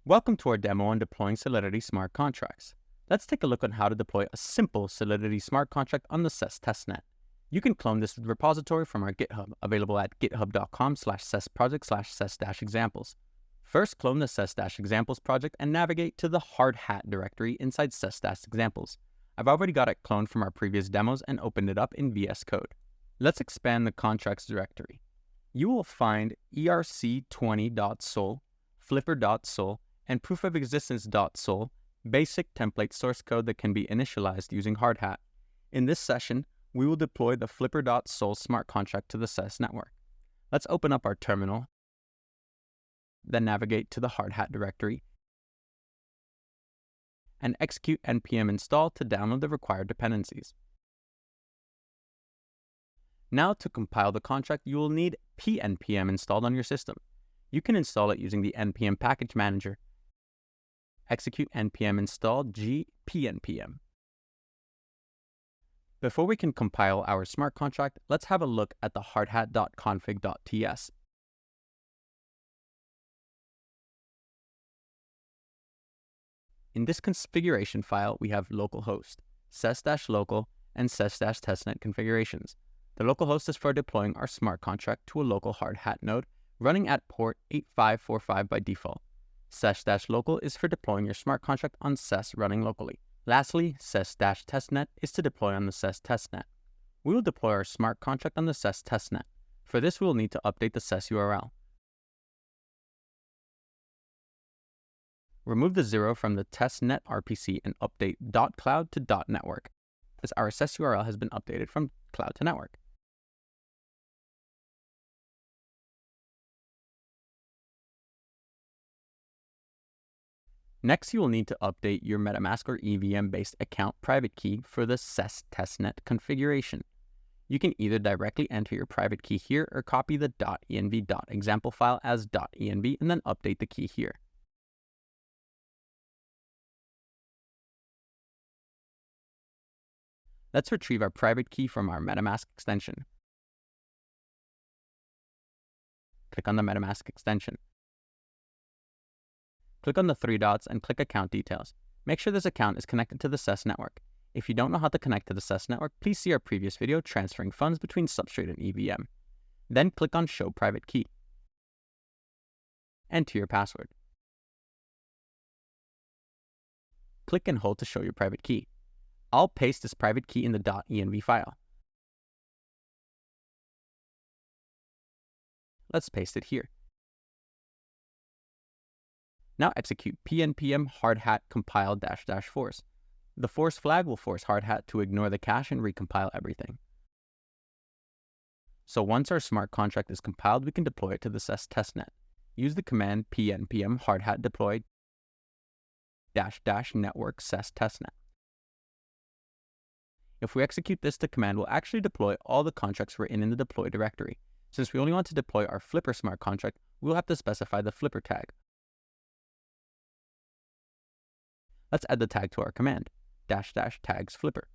Welcome to our demo on deploying Solidity smart contracts. Let's take a look on how to deploy a simple Solidity smart contract on the SES testnet. You can clone this repository from our GitHub, available at github.com/ses project/ses-examples. First, clone the ses-examples project and navigate to the hard hat directory inside ses-examples. I've already got it cloned from our previous demos and opened it up in VS Code. Let's expand the contracts directory. You will find erc20.sol, flipper.sol, and proof-of-existence.sol, basic template source code that can be initialized using Hardhat. In this session, we will deploy the flipper.sol smart contract to the SES network. Let's open up our terminal, then navigate to the Hardhat directory, and execute npm install to download the required dependencies. Now, to compile the contract, you will need pnpm installed on your system. You can install it using the npm package manager. Execute npm install gpnpm. Before we can compile our smart contract, let's have a look at the hardhat.config.ts. In this configuration file, we have localhost, ses-local, and ses-testnet configurations. The localhost is for deploying our smart contract to a local hardhat node running at port 8545 by default. Ses-local is for deploying your smart contract on SES running locally. Lastly, ses-testnet is to deploy on the SES testnet. We will deploy our smart contract on the SES testnet. For this, we will need to update the SES URL. Remove the 0 from the testnet RPC and update .cloud to .network, as our SES URL has been updated from cloud to network. Next, you will need to update your MetaMask or EVM-based account private key for the SES testnet configuration. You can either directly enter your private key here or copy the .env.example file as .env and then update the key here. Let's retrieve our private key from our MetaMask extension. Click on the MetaMask extension. Click on the 3 dots and click Account Details. Make sure this account is connected to the SES network. If you don't know how to connect to the SES network, please see our previous video transferring funds between Substrate and EVM. Then click on Show Private Key. Enter your password. Click and hold to show your private key. I'll paste this private key in the .env file. Let's paste it here. Now execute pnpm hardhat compile -- force. The force flag will force hardhat to ignore the cache and recompile everything. So once our smart contract is compiled, we can deploy it to the SES testnet. Use the command pnpm hardhat deploy -- network SES testnet. If we execute this, the command will actually deploy all the contracts we're in the deploy directory. Since we only want to deploy our Flipper smart contract, we'll have to specify the Flipper tag. Let's add the tag to our command, --tags flipper.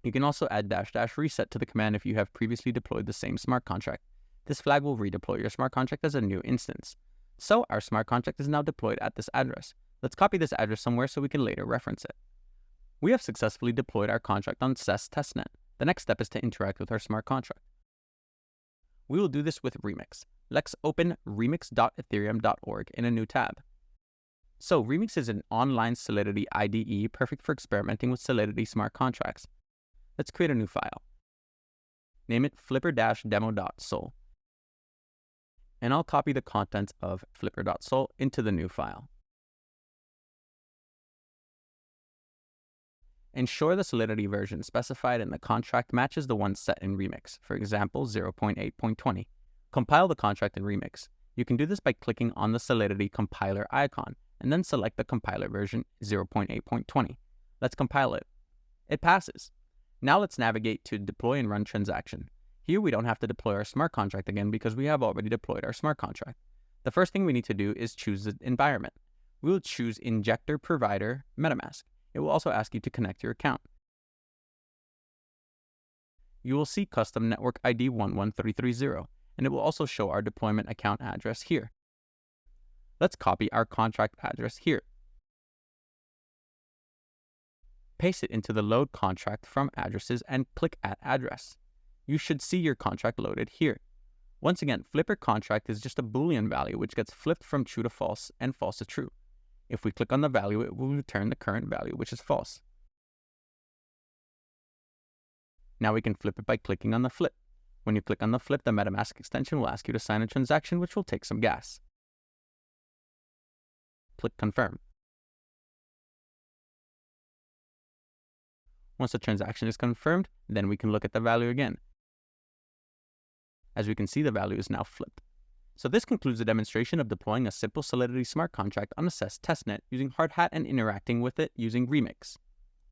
You can also add --reset to the command if you have previously deployed the same smart contract. This flag will redeploy your smart contract as a new instance. So our smart contract is now deployed at this address. Let's copy this address somewhere so we can later reference it. We have successfully deployed our contract on SES testnet. The next step is to interact with our smart contract. We will do this with Remix. Let's open remix.ethereum.org in a new tab. So Remix is an online Solidity IDE perfect for experimenting with Solidity smart contracts. Let's create a new file. Name it flipper-demo.sol. And I'll copy the contents of flipper.sol into the new file. Ensure the Solidity version specified in the contract matches the one set in Remix, for example 0.8.20. Compile the contract in Remix. You can do this by clicking on the Solidity compiler icon, and then select the compiler version 0.8.20. Let's compile it. It passes. Now let's navigate to Deploy and Run Transaction. Here we don't have to deploy our smart contract again because we have already deployed our smart contract. The first thing we need to do is choose the environment. We will choose Injector Provider MetaMask. It will also ask you to connect your account. You will see Custom Network ID 11330, and it will also show our deployment account address here. Let's copy our contract address here. Paste it into the load contract from addresses and click add address. You should see your contract loaded here. Once again, flipper contract is just a Boolean value which gets flipped from true to false and false to true. If we click on the value, it will return the current value, which is false. Now we can flip it by clicking on the flip. When you click on the flip, the MetaMask extension will ask you to sign a transaction, which will take some gas. Click confirm. Once the transaction is confirmed, then we can look at the value again. As we can see, the value is now flipped. So this concludes the demonstration of deploying a simple Solidity smart contract on a SES testnet using Hardhat and interacting with it using Remix.